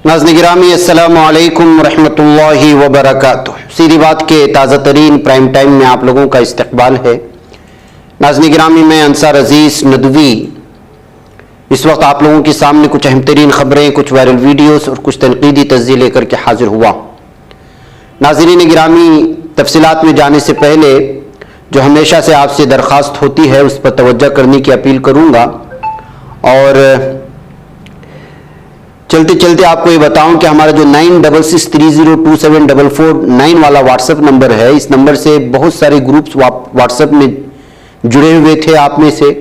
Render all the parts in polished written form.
नाज़रीन गिरामी अस्सलामु अलैकुम रहमतुल्लाहि व बरकातुहू। सीधी बात के ताज़ा तरीन प्राइम टाइम में आप लोगों का इस्तकबाल है। नाज़रीन गिरामी, मैं अंसार अजीज़ नदवी इस वक्त आप लोगों के सामने कुछ अहम तरीन खबरें, कुछ वायरल वीडियोस और कुछ तनकीदी तस्ज़ीह लेकर के हाजिर हुआ। नाज़रीन गिरामी, तफसीलात में जाने से पहले जो हमेशा से आपसे दरख्वास्त होती है उस पर तवज्जो करने की अपील करूँगा। और चलते चलते आपको ये बताऊं कि हमारा जो 9663027449 वाला व्हाट्सएप नंबर है, इस नंबर से बहुत सारे ग्रुप्स व्हाट्सएप में जुड़े हुए थे आप में से,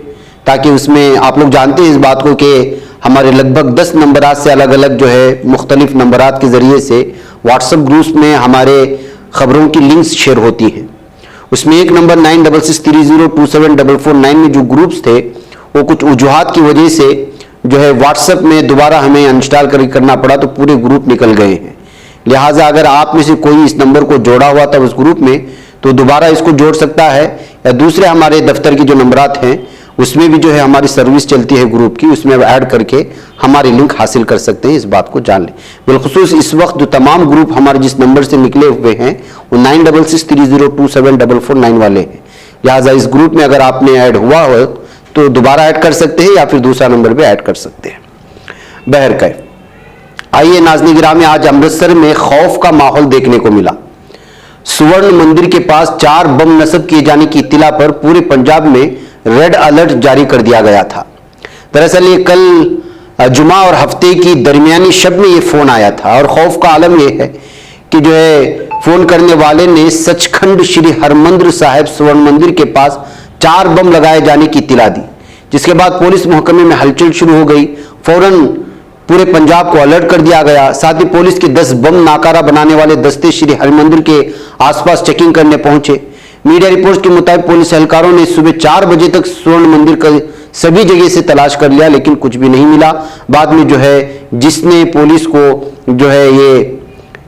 ताकि उसमें आप लोग जानते हैं इस बात को कि हमारे लगभग 10 नंबरात से अलग अलग जो है मुख्तलिफ नंबरात के ज़रिए से व्हाट्सएप ग्रुप्स में हमारे ख़बरों की लिंक्स शेयर होती हैं। उसमें एक नंबर 9663027449 में जो ग्रुप्स थे वो कुछ वजूहात की वजह से जो है व्हाट्सएप में दोबारा हमें अनइंस्टॉल करना पड़ा, तो पूरे ग्रुप निकल गए हैं। लिहाजा अगर आप में से कोई इस नंबर को जोड़ा हुआ था उस ग्रुप में, तो दोबारा इसको जोड़ सकता है, या दूसरे हमारे दफ्तर की जो नंबरात हैं उसमें भी जो है हमारी सर्विस चलती है ग्रुप की, उसमें ऐड करके हमारी लिंक हासिल कर सकते हैं। इस बात को जान लें। बिलखुसूस इस वक्त जो तमाम ग्रुप हमारे जिस नंबर से निकले हुए हैं वो 9663027449 वाले हैं। लिहाजा इस ग्रुप में अगर आपने ऐड हुआ हो तो दोबारा ऐड कर सकते हैं, या फिर दूसरा नंबर भी ऐड कर सकते हैं। बहरकैफ, आइए नाज़रीन गिरामी, आज अमृतसर में खौफ का माहौल देखने को मिला। सुवर्ण मंदिर के पास 4 बम नस्ब किए जाने की इत्तिला पर पूरे पंजाब में रेड अलर्ट जारी कर दिया गया था। दरअसल ये कल जुमा और हफ्ते की दरमियानी शब में ये फोन आया था, और खौफ का आलम यह है कि जो है फोन करने वाले ने सचखंड श्री हरमंदिर साहिब सुवर्ण मंदिर के पास 4 बम लगाए जाने की इत्तिला दी, जिसके बाद पुलिस महकमे में हलचल शुरू हो गई। फौरन पूरे पंजाब को अलर्ट कर दिया गया। साथ ही पुलिस के 10 बम नाकारा बनाने वाले दस्ते श्री हरमंदिर के आसपास चेकिंग करने पहुंचे। मीडिया रिपोर्ट्स के मुताबिक पुलिस एहलकारों ने सुबह 4 बजे तक स्वर्ण मंदिर का सभी जगह से तलाश कर लिया, लेकिन कुछ भी नहीं मिला। बाद में जो है जिसने पुलिस को जो है ये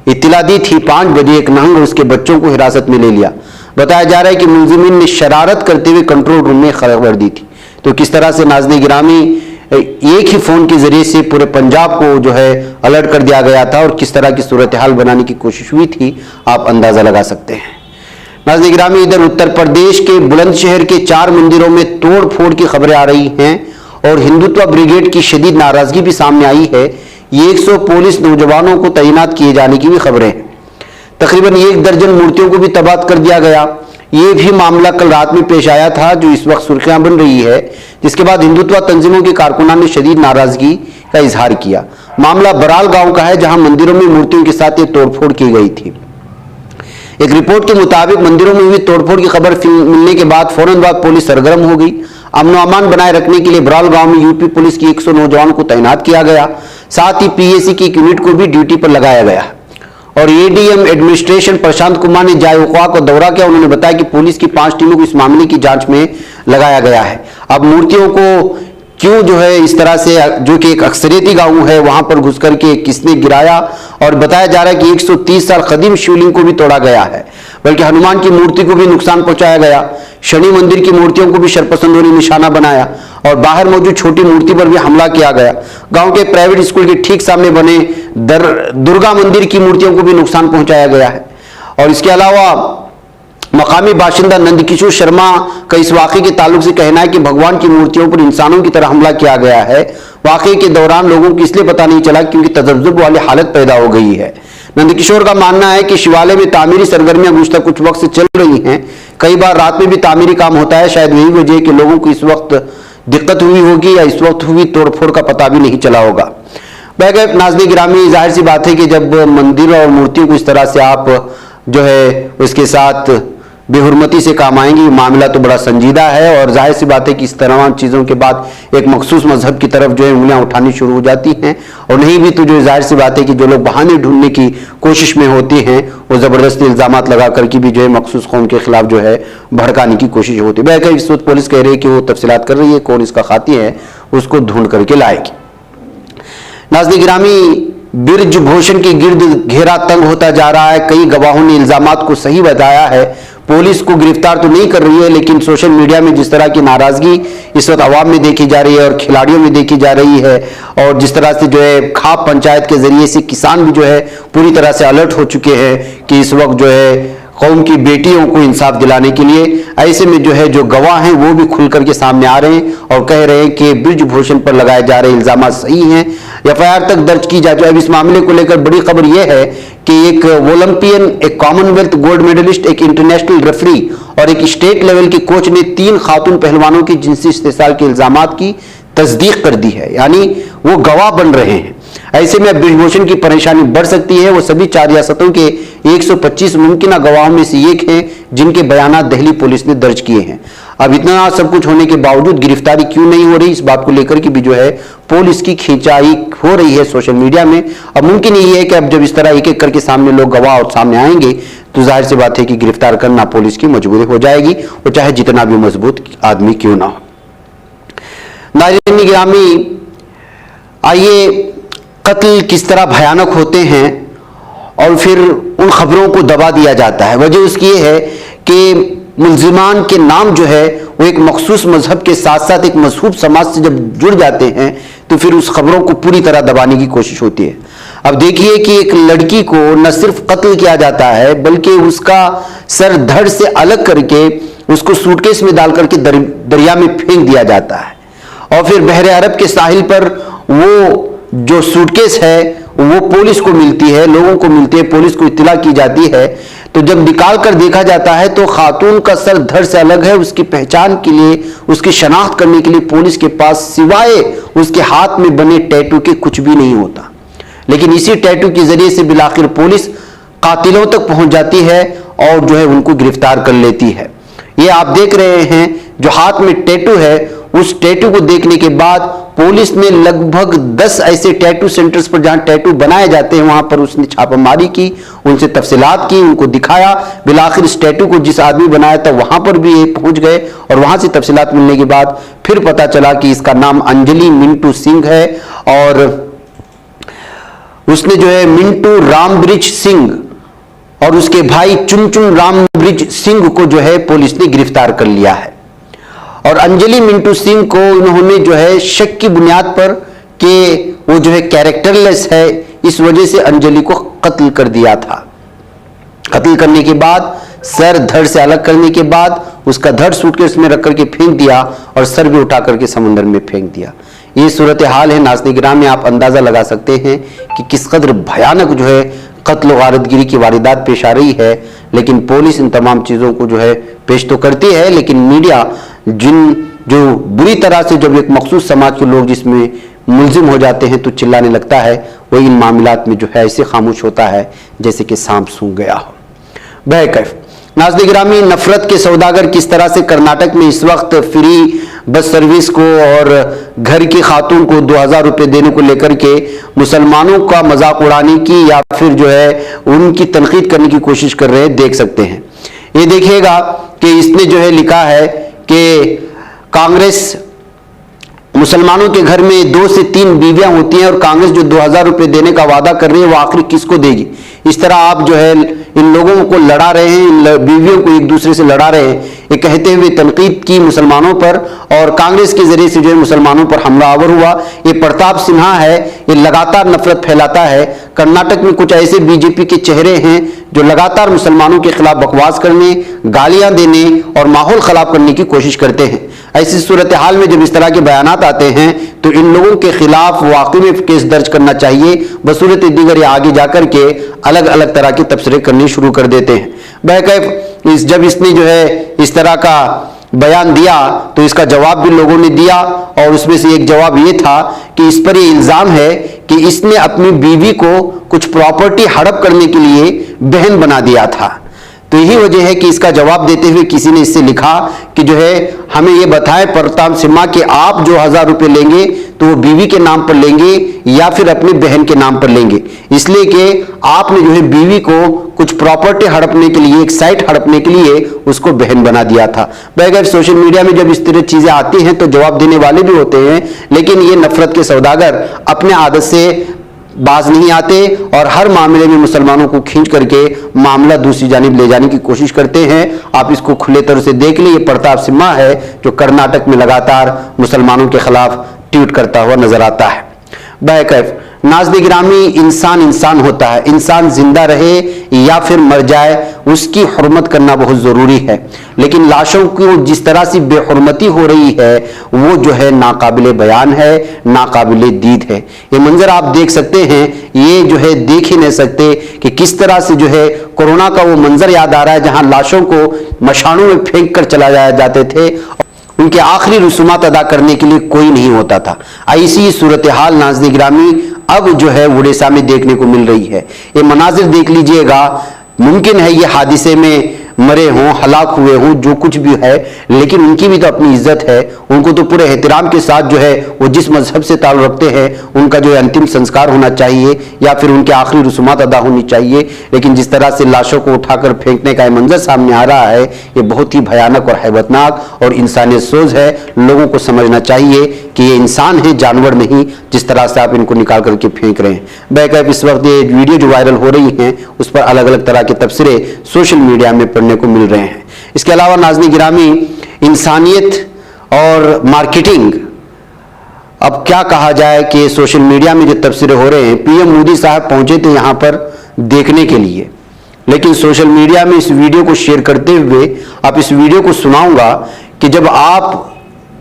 इत्तिला दी थी 5 बजे, एक नहंग और उसके बच्चों को हिरासत में ले लिया। बताया जा रहा है कि मुलजिमीन ने शरारत करते हुए कंट्रोल रूम में खबर दी थी। तो किस तरह से नाज़रीन गिरामी एक ही फोन के जरिए से पूरे पंजाब को जो है अलर्ट कर दिया गया था, और किस तरह की सूरत हाल बनाने की कोशिश हुई थी आप अंदाजा लगा सकते हैं। नाज़रीन गिरामी, इधर उत्तर प्रदेश के बुलंदशहर के 4 मंदिरों में तोड़ फोड़ की खबरें आ रही हैं, और हिंदुत्व ब्रिगेड की शदीद नाराजगी भी सामने आई है। ये 100 पुलिस नौजवानों को तैनात किए जाने की भी खबरें हैं। तकरीबन 1 दर्जन मूर्तियों को भी तबाह कर दिया गया। ये भी मामला कल रात में पेश आया था, जो इस वक्त सुर्खियां बन रही है, जिसके बाद हिंदुत्व तंजीमों के कारकुनान ने शदीद नाराजगी का इजहार किया। मामला बराल गांव का है, जहां मंदिरों में मूर्तियों के साथ ये तोड़फोड़ की गई थी। एक रिपोर्ट के मुताबिक मंदिरों में हुई तोड़फोड़ की खबर मिलने के बाद फौरन बाद पुलिस सरगर्म हो गई। अमन व अमान बनाए रखने के लिए बराल गांव में यूपी पुलिस की 100 नौजवानों को तैनात किया गया। साथ ही पीएसी की एक यूनिट को भी ड्यूटी पर लगाया गया। और एडीएम एडमिनिस्ट्रेशन प्रशांत कुमार ने जायका को दौरा किया। उन्होंने बताया कि पुलिस की 5 टीमों को इस मामले की जांच में लगाया गया है। अब मूर्तियों को क्यों जो है इस तरह से, जो कि एक अक्सरियती गांव है, वहां पर घुस करके किसने गिराया, और बताया जा रहा है कि 130 साल कदीम शिवलिंग को भी तोड़ा गया है, बल्कि हनुमान की मूर्ति को भी नुकसान पहुंचाया गया। शनि मंदिर की मूर्तियों को भी शरपसंदों ने निशाना बनाया, और बाहर मौजूद छोटी मूर्ति पर भी हमला किया गया। गांव के प्राइवेट स्कूल के ठीक सामने बने दुर्गा मंदिर की मूर्तियों को भी नुकसान पहुंचाया गया है। और इसके अलावा मकामी बाशिंदा नंदकिशोर शर्मा का इस वाकये के ताल्लुक से कहना है कि भगवान की मूर्तियों पर इंसानों की तरह हमला किया गया है। वाकये के दौरान लोगों को इसलिए पता नहीं चला क्योंकि तजब्जुब वाली हालत पैदा हो गई है। नंदकिशोर का मानना है कि शिवालय में तामीरी सरगर्मियां गुज़श्ता कुछ वक्त से चल रही हैं। कई बार रात में भी तामीरी काम होता है। शायद यही वजह है कि लोगों को इस वक्त दिक्कत हुई होगी, या इस वक्त हुई तोड़फोड़ का पता भी नहीं चला होगा। बहरकैफ नाज़रीन गिरामी, जाहिर सी बात है कि जब मंदिर और मूर्तियों को इस तरह से आप जो है उसके साथ बेहुरमती से काम आएंगी, मामला तो बड़ा संजीदा है। और जाहिर सी बात है कि इस तरह चीज़ों के बाद एक मखसूस मजहब की तरफ जो है उंगलियां उठानी शुरू हो जाती हैं, और नहीं भी तो जो जाहिर सी बात है कि जो लोग बहाने ढूंढने की कोशिश में होते हैं वो ज़बरदस्ती इल्ज़ामात लगा करके भी जो है मखसूस कौम के खिलाफ जो है भड़काने की कोशिश होती है। बहरकैफ इस वक्त पुलिस कह रही है कि वो तफसीलात कर रही है, कौन इसका खाती है उसको ढूंढ करके लाएगी। नाज़रीन गिरामी, बिरज भूषण के गिर्द घेरा तंग होता जा रहा है। कई गवाहों ने इल्जामात को सही बताया है। पुलिस को गिरफ्तार तो नहीं कर रही है, लेकिन सोशल मीडिया में जिस तरह की नाराजगी इस वक्त आवाम में देखी जा रही है और खिलाड़ियों में देखी जा रही है, और जिस तरह से जो है खाप पंचायत के जरिए से किसान भी जो है पूरी तरह से अलर्ट हो चुके हैं कि इस वक्त जो है कौम की बेटियों को इंसाफ दिलाने के लिए, ऐसे में जो है जो गवाह हैं वो भी खुल करके सामने आ रहे हैं और कह रहे हैं कि बृजभूषण पर लगाए जा रहे इल्जाम सही हैं, एफआईआर तक दर्ज की जा चुकी है। अब इस मामले को लेकर बड़ी खबर यह है कि एक ओलंपियन, एक कॉमनवेल्थ गोल्ड मेडलिस्ट, एक इंटरनेशनल रेफरी और एक स्टेट लेवल के कोच ने 3 खातून पहलवानों की जिनसी इस्तेसाल के इल्जामात की तस्दीक कर दी है, यानी वो गवाह बन रहे हैं। ऐसे में अब बृजभूषण की परेशानी बढ़ सकती है। वो सभी 4 रियासतों के 125 मुमकिन गवाहों में से एक हैं जिनके बयानात दिल्ली पुलिस ने दर्ज किए हैं। अब इतना सब कुछ होने के बावजूद गिरफ्तारी क्यों नहीं हो रही, इस बात को लेकर के भी जो है पुलिस की खिंचाई हो रही है सोशल मीडिया में। अब मुमकिन यही है कि अब जब इस तरह एक एक करके सामने लोग गवाह और सामने आएंगे तो जाहिर सी बात है कि गिरफ्तार करना पुलिस की मजबूरी हो जाएगी, वो चाहे जितना भी मजबूत आदमी क्यों ना हो। नाज़रीन गिरामी, आइए कत्ल किस तरह भयानक होते हैं और फिर उन खबरों को दबा दिया जाता है। वजह उसकी ये है कि मुल्जिमान के नाम जो है वो एक मखसूस मजहब के साथ साथ एक मजहूब समाज से जब जुड़ जाते हैं तो फिर उस खबरों को पूरी तरह दबाने की कोशिश होती है। अब देखिए कि एक लड़की को न सिर्फ कत्ल किया जाता है बल्कि उसका सर धड़ से अलग करके उसको सूटकेस में डाल करके दरिया में फेंक दिया जाता है, और फिर बहरे अरब के साहिल पर वो जो सूटकेस है वो पुलिस को मिलती है, लोगों को मिलती है, पुलिस को इत्तला की जाती है। तो जब निकाल कर देखा जाता है तो खातून का सर धड़ से अलग है। उसकी पहचान के लिए, उसकी शनाख्त करने के लिए पुलिस के पास सिवाय उसके हाथ में बने टैटू के कुछ भी नहीं होता, लेकिन इसी टैटू के जरिए से बिलाखिर पुलिस कातिलों तक पहुंच जाती है और जो है उनको गिरफ्तार कर लेती है। ये आप देख रहे हैं जो हाथ में टैटू है, उस टैटू को देखने के बाद पुलिस ने लगभग 10 ऐसे टैटू सेंटर्स पर जहां टैटू बनाए जाते हैं वहां पर उसने छापामारी की, उनसे तफसीलात की, उनको दिखाया। बिलाखिर इस टैटू को जिस आदमी बनाया था वहां पर भी ये पहुंच गए और वहां से तफसीलात मिलने के बाद फिर पता चला कि इसका नाम अंजलि मिंटू सिंह है और उसने जो है मिंटू रामब्रिज सिंह और उसके भाई चुनचुन रामब्रिज सिंह को जो है पुलिस ने गिरफ्तार कर लिया है। और अंजलि मिंटू सिंह को उन्होंने जो है शक की बुनियाद पर कि वो जो है कैरेक्टरलेस है, इस वजह से अंजलि को कत्ल कर दिया था। कत्ल करने के बाद सर धड़ से अलग करने के बाद उसका धड़ सूटकेस में रख करके फेंक दिया और सर भी उठा करके समुद्र में फेंक दिया। ये सूरत हाल है। नाज़रीन गिरामी, आप अंदाजा लगा सकते हैं कि किस कदर भयानक जो है कत्ल गारतगिरी की वारदात पेश आ रही है। लेकिन पुलिस इन तमाम चीज़ों को जो है पेश तो करती है, लेकिन मीडिया जो बुरी तरह से जब एक मखसूस समाज के लोग जिसमें मुल्जिम हो जाते हैं तो चिल्लाने लगता है, वो इन मामलात में जो है ऐसे खामोश होता है जैसे कि सांप सूंघ गया हो। बहरकैफ नाज़रीन गिरामी, नफरत के सौदागर किस तरह से कर्नाटक में इस वक्त फ्री बस सर्विस को और घर की खातून को 2000 रुपये देने को लेकर के मुसलमानों का मजाक उड़ाने की या फिर जो है उनकी तनकीद करने की कोशिश कर रहे हैं, देख सकते हैं। ये देखिएगा कि इसने जो है लिखा है कि कांग्रेस मुसलमानों के घर में 2 से 3 बीवियां होती हैं और कांग्रेस जो 2000 रुपये देने का वादा कर रही है वो आखिर किसको देगी। इस तरह आप जो है इन लोगों को लड़ा रहे हैं, इन बीवियों को एक दूसरे से लड़ा रहे हैं, ये कहते हुए तनकीद की मुसलमानों पर और कांग्रेस के जरिए से जो है मुसलमानों पर हमलावर हुआ। ये प्रताप सिन्हा है, ये लगातार नफरत फैलाता है। कर्नाटक में कुछ ऐसे बीजेपी के चेहरे हैं जो लगातार मुसलमानों के खिलाफ बकवास करने, गालियां देने और माहौल खराब करने की कोशिश करते हैं। ऐसी सूरत हाल में जब इस तरह के बयानात आते हैं तो इन लोगों के खिलाफ वाकई में केस दर्ज करना चाहिए। बसूरत दीगर ये आगे जाकर के अलग अलग तरह के तबसरे करने शुरू कर देते हैं। बहरकैफ जब इसने जो है इस तरह का बयान दिया तो इसका जवाब भी लोगों ने दिया और उसमें से एक जवाब ये था कि इस पर ये इल्जाम है कि इसने अपनी बीवी को कुछ प्रॉपर्टी हड़प करने के लिए बहन बना दिया था। तो यही वजह है कि इसका जवाब देते हुए किसी ने इससे लिखा कि जो है हमें ये बताएं प्रताप सिन्हा कि आप जो 1000 रुपये लेंगे तो वो बीवी के नाम पर लेंगे या फिर अपनी बहन के नाम पर लेंगे, इसलिए कि आपने जो है बीवी को कुछ प्रॉपर्टी हड़पने के लिए, एक साइट हड़पने के लिए उसको बहन बना दिया था। बगैर सोशल मीडिया में जब इस तरह चीजें आती हैं तो जवाब देने वाले भी होते हैं, लेकिन ये नफरत के सौदागर अपने आदत से बाज नहीं आते और हर मामले में मुसलमानों को खींच करके मामला दूसरी जानिब ले जाने की कोशिश करते हैं। आप इसको खुले तौर से देख लीजिए, प्रताप सिम्हा है जो कर्नाटक में लगातार मुसलमानों के खिलाफ ट्वीट करता हुआ नजर आता है। बहरकैफ नाज़रीन गिरामी, इंसान इंसान होता है, इंसान जिंदा रहे या फिर मर जाए उसकी हुर्मत करना बहुत जरूरी है, लेकिन लाशों की जिस तरह से बेहुरमती हो रही है वो जो है नाकाबिले बयान है, नाकाबिले दीद है। ये मंजर आप देख सकते हैं, ये जो है देख ही नहीं सकते कि किस तरह से जो है कोरोना का वो मंजर याद आ रहा है जहां लाशों को मशानों में फेंक कर चला जाते थे, उनके आखिरी रसूमात अदा करने के लिए कोई नहीं होता था। ऐसी सूरत हाल नाज़रीन गिरामी अब जो है उड़ीसा में देखने को मिल रही है। ये मनाजिर देख लीजिएगा, मुमकिन है ये हादिसे में मरे हों, हलाक हुए हों, जो कुछ भी है, लेकिन उनकी भी तो अपनी इज्जत है, उनको तो पूरे एहतराम के साथ जो है वो जिस मजहब से ताल्लुक़ रखते हैं उनका जो है अंतिम संस्कार होना चाहिए या फिर उनके आखिरी रसूमात अदा होनी चाहिए। लेकिन जिस तरह से लाशों को उठाकर फेंकने का मंजर सामने आ रहा है ये बहुत ही भयानक और हैबतनाक और इंसानियत सोज है। लोगों को समझना चाहिए कि ये इंसान है, जानवर नहीं, जिस तरह से आप इनको निकाल करके फेंक रहे हैं। बैकअप इस वक्त ये वीडियो जो वायरल हो रही हैं उस पर अलग अलग तरह के तबसरे सोशल मीडिया में पढ़ने को मिल रहे हैं। इसके अलावा नाज़रीन गिरामी, इंसानियत और मार्केटिंग, अब क्या कहा जाए कि सोशल मीडिया में जो तबसरे हो रहे हैं, पीएम मोदी साहब पहुंचे थे यहां पर देखने के लिए, लेकिन सोशल मीडिया में इस वीडियो को शेयर करते हुए आप इस वीडियो को सुनाऊंगा कि जब आप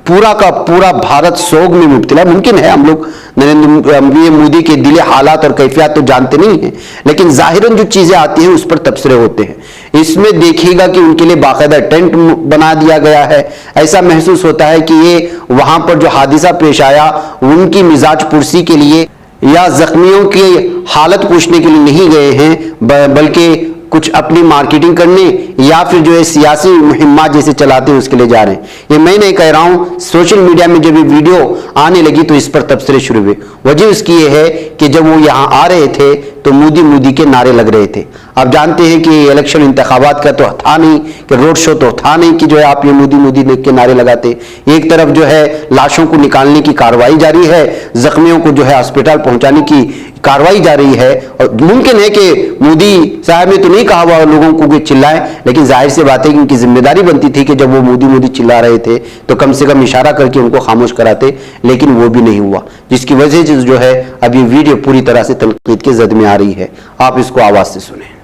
पूरा का पूरा भारत सोग में मुब्तला, मुमकिन है हम लोग नरेंद्र मोदी के दिले हालात और कैफियत तो जानते नहीं हैं, लेकिन जाहिरन जो चीजें आती हैं उस पर तबसरे होते हैं। इसमें देखिएगा कि उनके लिए बाकायदा टेंट बना दिया गया है। ऐसा महसूस होता है कि ये वहां पर जो हादिसा पेश आया उनकी मिजाज पुरसी के लिए या जख्मियों की हालत पूछने के लिए नहीं गए हैं, बल्कि कुछ अपनी मार्केटिंग करने या फिर जो है सियासी मुहिम्मात जैसे चलाते हैं उसके लिए जा रहे हैं। ये मैं नहीं कह रहा हूं, सोशल मीडिया में जब ये वीडियो आने लगी तो इस पर तबसरे शुरू हुए। वजह उसकी ये है कि जब वो यहां आ रहे थे तो मोदी के नारे लग रहे थे। आप जानते हैं कि इलेक्शन इंतखाबात का तो था नहीं, कि रोड शो तो था नहीं कि जो है आप ये मोदी के नारे लगाते। एक तरफ जो है लाशों को निकालने की कार्रवाई जारी है, जख्मियों को जो है अस्पताल पहुंचाने की कार्रवाई जारी है, और मुमकिन है कि मोदी साहब ने तो नहीं कहा हुआ लोगों को कि चिल्लाएं, लेकिन जाहिर सी बात है कि उनकी जिम्मेदारी बनती थी कि जब वो मोदी चिल्ला रहे थे तो कम से कम इशारा करके उनको खामोश कराते, लेकिन वो भी नहीं हुआ, जिसकी वजह से जो है अब ये वीडियो पूरी तरह से तनकीद के जद में आ रही है। आप इसको आवाज से सुने।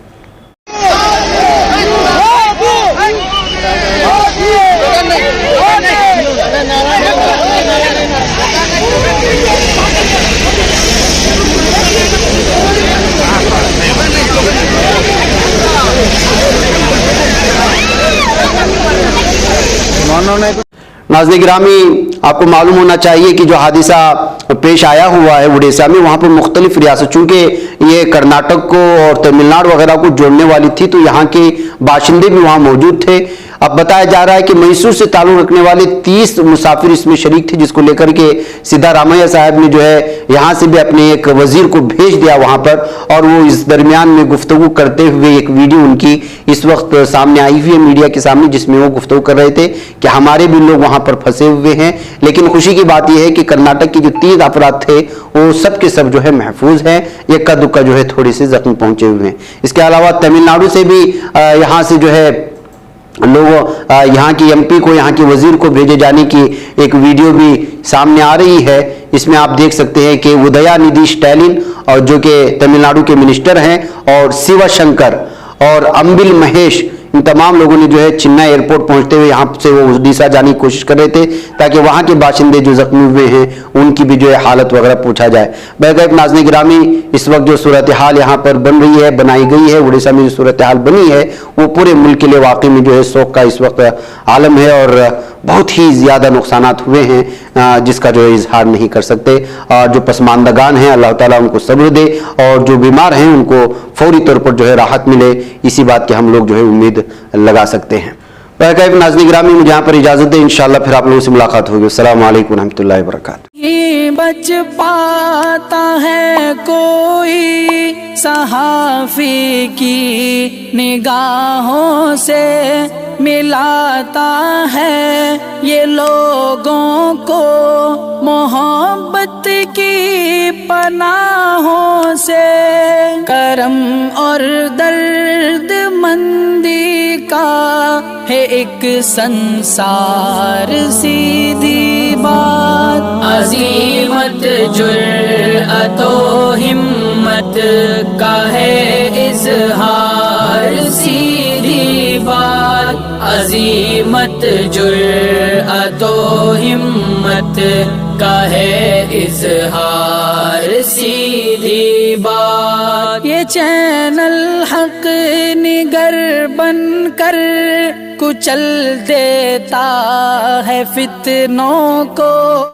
नाज़रीन गिरामी, आपको मालूम होना चाहिए कि जो हादिसा पेश आया हुआ है उड़ीसा में, वहां पर मुख्तलिफ रियासत, चूंकि ये कर्नाटक को और तमिलनाडु वगैरह को जोड़ने वाली थी तो यहाँ के बाशिंदे भी वहां मौजूद थे। अब बताया जा रहा है कि मैसूर से ताल्लुक रखने वाले 30 मुसाफिर इसमें शरीक थे, जिसको लेकर के सिद्धारामैया साहब ने जो है यहाँ से भी अपने एक वजीर को भेज दिया वहां पर, और वो इस दरमियान में गुफ्तगू करते हुए एक वीडियो उनकी इस वक्त सामने आई हुई है मीडिया के सामने, जिसमें वो गुफ्तगू कर रहे थे कि हमारे भी लोग वहां पर फंसे हुए हैं। लेकिन खुशी की बात यह है कि कर्नाटक के जो 30 अफराद थे वो सब के सब जो है महफूज हैं, इक्का दुक्का जो है थोड़े से जख्म पहुंचे हुए हैं। इसके अलावा तमिलनाडु से भी यहाँ से जो है लोग यहाँ की एमपी को, यहाँ के वजीर को भेजे जाने की एक वीडियो भी सामने आ रही है। इसमें आप देख सकते हैं कि उदयानिधि स्टैलिन और जो कि तमिलनाडु के मिनिस्टर हैं, और शिवशंकर और अंबिल महेश, इन तमाम लोगों ने जो है चेन्नई एयरपोर्ट पहुंचते हुए यहाँ से वो उड़ीसा जाने की कोशिश कर रहे थे ताकि वहाँ के बाशिंदे जो जख्मी हुए हैं उनकी भी जो है हालत वगैरह पूछा जाए। बहरकैफ नाज़रीन गिरामी, इस वक्त जो सूरत हाल यहाँ पर बन रही है, बनाई गई है, उड़ीसा में जो सूरत हाल बनी है वो पूरे मुल्क के लिए वाकई में जो है शोक का इस वक्त आलम है, और बहुत ही ज़्यादा नुकसानात हुए हैं जिसका जो है इजहार नहीं कर सकते। और जो पसमानदगान हैं अल्लाह ताला उनको सब्र दे, और जो बीमार हैं उनको फौरी तौर पर जो है राहत मिले, इसी बात की हम लोग जो है उम्मीद लगा सकते हैं। बहरकैफ नाज़रीन गिरामी, मुझे यहाँ पर इजाज़त दें, इंशाअल्लाह फिर आप लोगों से मुलाकात होगी। अस्सलाम वालेकुम रहमतुल्लाहि व बरकातुहू। ये बच पाता है कोई सहाफ़ी की निगाहों से मिलाता है ये लोगों को मोहब्बत की पनाहों से, करम और दर्द मंदी का है एक संसार सीधी बात। अजीमत जुर्अतो हिम्मत का है इजहार सीधी बात। अजीमत जुर्अतो हिम्मत का है इजहार सीधी बात। ये चैनल हक निगर बनकर कुचल देता है फितनों को।